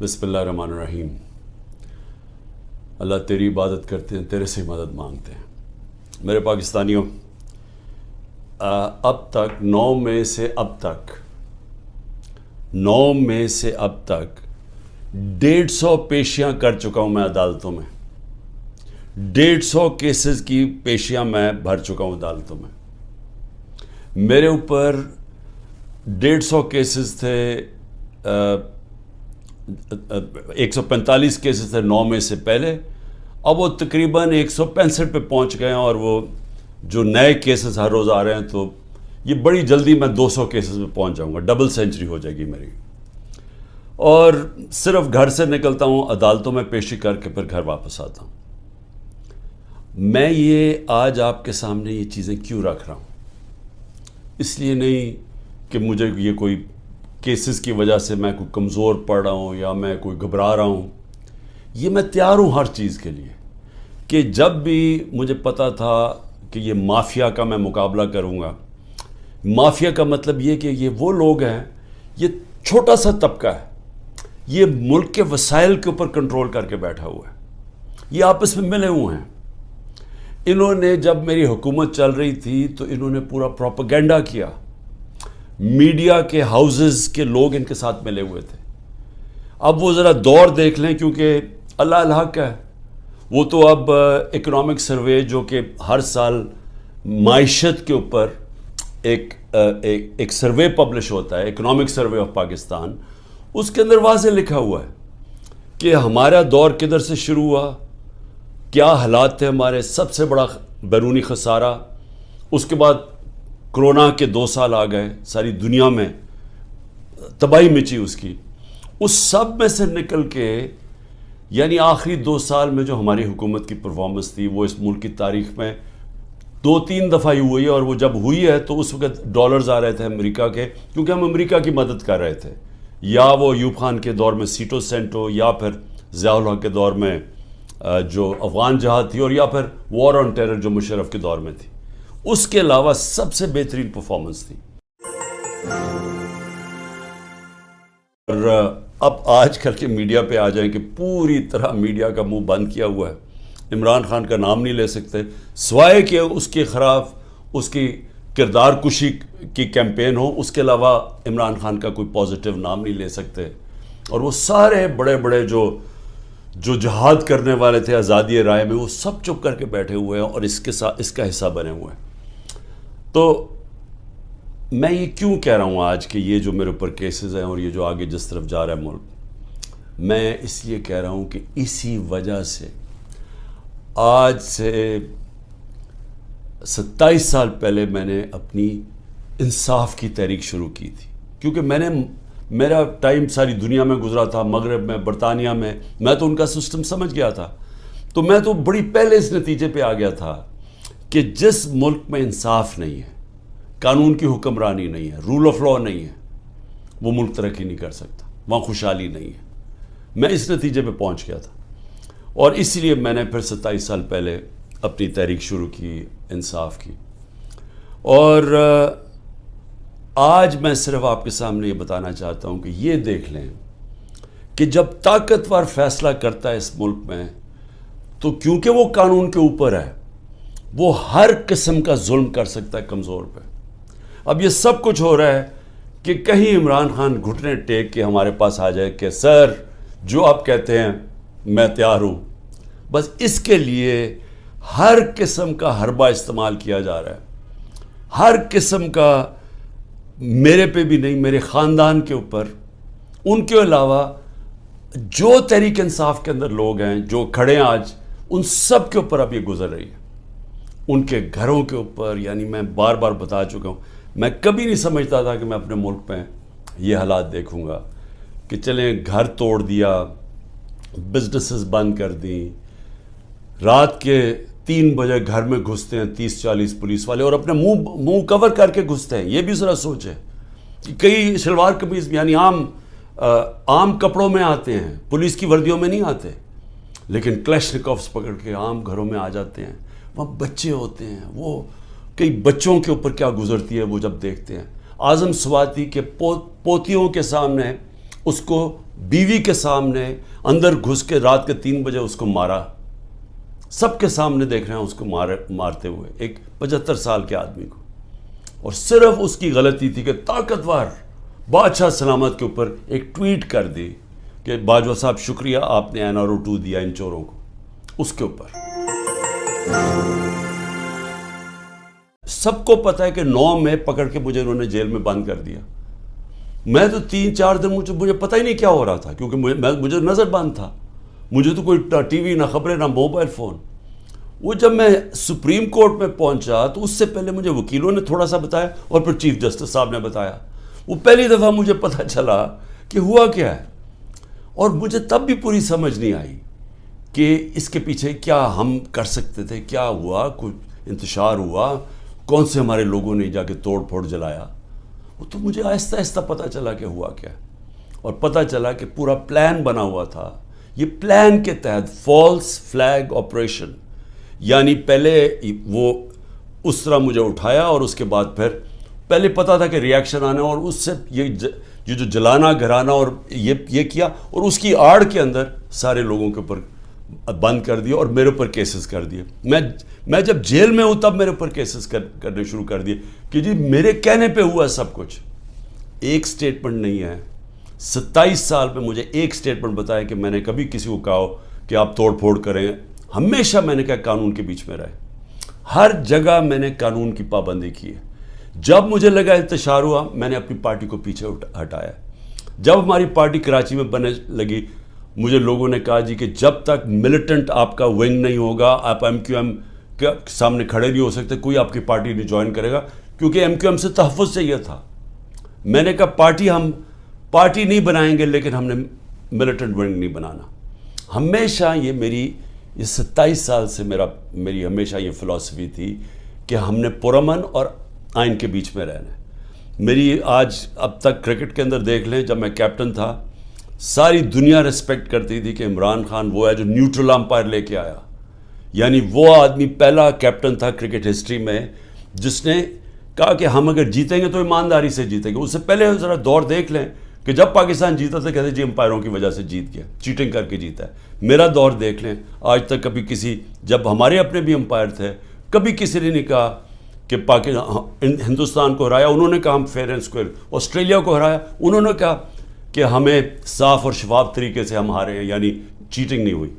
बिस्मिल्लाहिर्रहमानिर्रहीम। अल्लाह तेरी इबादत करते हैं, तेरे से मदद मांगते हैं। मेरे पाकिस्तानियों, अब तक 9 मई से अब तक 150 पेशियां कर चुका हूं मैं अदालतों में। 150 केसेस की पेशियां मैं भर चुका हूं अदालतों में। मेरे ऊपर 150 केसेस थे, 145 केसेस थे 9 मई से पहले। अब वो तकरीबन 165 पे पहुंच गए हैं, और वो जो नए केसेस हर रोज़ आ रहे हैं, तो ये बड़ी जल्दी मैं 200 केसेस पे पहुंच जाऊंगा। डबल सेंचुरी हो जाएगी मेरी। और सिर्फ घर से निकलता हूं, अदालतों में पेशी करके फिर घर वापस आता हूं। मैं ये आज आपके सामने ये चीज़ें क्यों रख रहा हूं? इसलिए नहीं कि मुझे ये कोई केसेस की वजह से मैं कोई कमज़ोर पड़ रहा हूँ या मैं कोई घबरा रहा हूँ। ये मैं तैयार हूँ हर चीज़ के लिए, कि जब भी मुझे पता था कि ये माफिया का मैं मुकाबला करूँगा। माफिया का मतलब ये कि ये वो लोग हैं, ये छोटा सा तबका है, ये मुल्क के वसाइल के ऊपर कंट्रोल करके बैठा हुआ है। ये आपस में मिले हुए हैं। इन्होंने, जब मेरी हुकूमत चल रही थी, तो इन्होंने पूरा प्रोपेगेंडा किया। मीडिया के हाउसेस के लोग इनके साथ मिले हुए थे। अब वो ज़रा दौर देख लें, क्योंकि अल्लाह अल हक है। वो तो अब इकोनॉमिक सर्वे, जो कि हर साल माइशत के ऊपर एक सर्वे पब्लिश होता है, इकोनॉमिक सर्वे ऑफ पाकिस्तान, उसके अंदर वाज़े लिखा हुआ है कि हमारा दौर किधर से शुरू हुआ, क्या हालात थे हमारे, सबसे बड़ा बैरूनी खसारा, उसके बाद कोरोना के 2 साल आ गए, सारी दुनिया में तबाही मची उसकी। उस सब में से निकल के, यानी आखिरी 2 साल में जो हमारी हुकूमत की परफॉर्मेंस थी, वो इस मुल्क की तारीख में 2-3 दफ़ा ही हुई है। और वो जब हुई है तो उस वक्त डॉलर्स आ रहे थे अमेरिका के, क्योंकि हम अमेरिका की मदद कर रहे थे। या वो यूब खान के दौर में सीटो सेंटो, या फिर ज़ियाउल हक के दौर में जो अफगान जहाद थी, और या फिर वॉर ऑन टेरर जो मुशर्रफ के दौर में थी। उसके अलावा सबसे बेहतरीन परफॉर्मेंस थी। और अब आजकल के मीडिया पे आ जाएं कि पूरी तरह मीडिया का मुंह बंद किया हुआ है। इमरान खान का नाम नहीं ले सकते, सिवाय कि उसके खिलाफ उसकी किरदार कुशी की कैंपेन हो। उसके अलावा इमरान खान का कोई पॉजिटिव नाम नहीं ले सकते। और वो सारे बड़े बड़े जो जहाद करने वाले थे आज़ादी राय में, वो सब चुप करके बैठे हुए हैं और इसका हिस्सा बने हुए हैं। तो मैं ये क्यों कह रहा हूँ आज कि ये जो मेरे ऊपर केसेस हैं और ये जो आगे जिस तरफ जा रहा है मुल्क, मैं इसलिए कह रहा हूँ कि इसी वजह से आज से 27 साल पहले मैंने अपनी इंसाफ की तहरीक शुरू की थी। क्योंकि मेरा टाइम सारी दुनिया में गुजरा था, मगरब में, बरतानिया में। मैं तो उनका सिस्टम समझ गया था। तो मैं तो बड़ी पहले इस नतीजे पे आ गया था कि जिस मुल्क में इंसाफ नहीं है, कानून की हुक्मरानी नहीं है, रूल ऑफ लॉ नहीं है, वो मुल्क तरक्की नहीं कर सकता, वहाँ खुशहाली नहीं है। मैं इस नतीजे पे पहुँच गया था, और इसलिए मैंने फिर 27 साल पहले अपनी तहरीक शुरू की इंसाफ की। और आज मैं सिर्फ आपके सामने ये बताना चाहता हूँ कि ये देख लें कि जब ताकतवर फैसला करता है इस मुल्क में, तो क्योंकि वो कानून के ऊपर है, वो हर किस्म का जुल्म कर सकता है कमज़ोर पे। अब ये सब कुछ हो रहा है कि कहीं इमरान खान घुटने टेक के हमारे पास आ जाए कि सर, जो आप कहते हैं मैं तैयार हूँ। बस इसके लिए हर किस्म का हरबा इस्तेमाल किया जा रहा है। हर किस्म का, मेरे पे भी नहीं, मेरे ख़ानदान के ऊपर, उनके अलावा जो तहरीक इंसाफ के अंदर लोग हैं जो खड़े हैं आज, उन सब के ऊपर अब ये गुजर रही है। उनके घरों के ऊपर। यानी मैं बार बार बता चुका हूँ, मैं कभी नहीं समझता था कि मैं अपने मुल्क में ये हालात देखूँगा कि चलें घर तोड़ दिया, बिजनेसेस बंद कर दी, रात के 3 बजे घर में घुसते हैं 30-40 पुलिस वाले, और अपने मुंह कवर करके घुसते हैं। ये भी ज़रा सोचें कि कई शलवार कमीज यानी आम कपड़ों में आते हैं, पुलिस की वर्दियों में नहीं आते, लेकिन क्लैशनिकोव्स पकड़ के आम घरों में आ जाते हैं। वहाँ बच्चे होते हैं, वो कई बच्चों के ऊपर क्या गुजरती है वो जब देखते हैं। आज़म स्वाति के पोतियों के सामने उसको بیوی کے سامنے اندر گھس کے رات کے 3 بجے اس کو مارا، سب کے سامنے دیکھ رہے ہیں اس کو مارتے ہوئے، ایک 75 سال کے آدمی کو، اور صرف اس کی غلطی تھی کہ طاقتور بادشاہ سلامت کے اوپر ایک ٹویٹ کر دی کہ باجوہ صاحب شکریہ آپ نے NRO 2 دیا ان چوروں کو، اس کے اوپر۔ سب کو پتا ہے کہ 9 میں پکڑ کے مجھے انہوں نے جیل میں بند کر دیا، میں تو 3-4 دن مجھے پتہ ہی نہیں کیا ہو رہا تھا، کیونکہ مجھے نظر بند تھا، مجھے تو کوئی ٹی وی نہ خبریں نہ موبائل فون۔ وہ جب میں سپریم کورٹ میں پہنچا تو اس سے پہلے مجھے وکیلوں نے تھوڑا سا بتایا اور پھر چیف جسٹس صاحب نے بتایا، وہ پہلی دفعہ مجھے پتہ چلا کہ ہوا کیا ہے، اور مجھے تب بھی پوری سمجھ نہیں آئی کہ اس کے پیچھے کیا ہم کر سکتے تھے، کیا ہوا، کوئی انتشار ہوا، کون سے ہمارے لوگوں نے جا کے توڑ پھوڑ جلایا۔ وہ تو مجھے آہستہ آہستہ پتہ چلا کہ ہوا کیا، اور پتہ چلا کہ پورا پلان بنا ہوا تھا۔ یہ پلان کے تحت فالس فلیگ آپریشن، یعنی پہلے وہ اس طرح مجھے اٹھایا اور اس کے بعد پھر پہلے پتہ تھا کہ ریاکشن آنا، اور اس سے یہ جو جلانا گھرانا اور یہ کیا، اور اس کی آڑ کے اندر سارے لوگوں کے اوپر بند کر دیا اور میرے اوپر کیسز کر دیے۔ میں جب جیل میں ہوں تب میرے اوپر کیسز کرنے شروع کر دیے کہ جی میرے کہنے پہ ہوا سب کچھ۔ ایک سٹیٹمنٹ نہیں ہے، 27 سال میں مجھے ایک سٹیٹمنٹ بتایا کہ میں نے کبھی کسی کو کہا ہو کہ آپ توڑ پھوڑ کریں، ہمیشہ میں نے کہا قانون کے بیچ میں رہے، ہر جگہ میں نے قانون کی پابندی کی ہے۔ جب مجھے لگا انتشار ہوا میں نے اپنی پارٹی کو پیچھے ہٹایا۔ جب ہماری پارٹی کراچی میں بننے لگی مجھے لوگوں نے کہا جی کہ جب تک ملیٹنٹ آپ کا ونگ نہیں ہوگا آپ MQM کے سامنے کھڑے نہیں ہو سکتے، کوئی آپ کی پارٹی نہیں جوائن کرے گا، کیونکہ MQM سے تحفظ چاہیے تھا۔ میں نے کہا ہم پارٹی نہیں بنائیں گے لیکن ہم نے ملیٹنٹ ونگ نہیں بنانا۔ ہمیشہ یہ 27 سال سے میری ہمیشہ یہ فلسفی تھی کہ ہم نے پرامن اور آئین کے بیچ میں رہنا ہے۔ میری آج اب تک کرکٹ کے اندر دیکھ لیں، جب میں کیپٹن تھا ساری دنیا ریسپیکٹ کرتی تھی کہ عمران خان وہ ہے جو نیوٹرل امپائر لے کے آیا، یعنی وہ آدمی پہلا کیپٹن تھا کرکٹ ہسٹری میں جس نے کہا کہ ہم اگر جیتیں گے تو ایمانداری سے جیتیں گے۔ اس سے پہلے ذرا دور دیکھ لیں کہ جب پاکستان جیتا تھا کہتے جی امپائروں کی وجہ سے جیت گیا، چیٹنگ کر کے جیتا ہے۔ میرا دور دیکھ لیں، آج تک کبھی جب ہمارے اپنے بھی امپائر تھے کبھی کسی نے نہیں کہا کہ ہندوستان کو ہرایا انہوں نے کہا ہم فیئر اینڈ اسکوائر، آسٹریلیا کو ہرایا انہوں نے کہا کہ ہمیں صاف اور شفاف طریقے سے ہم ہارے ہیں، یعنی چیٹنگ نہیں ہوئی۔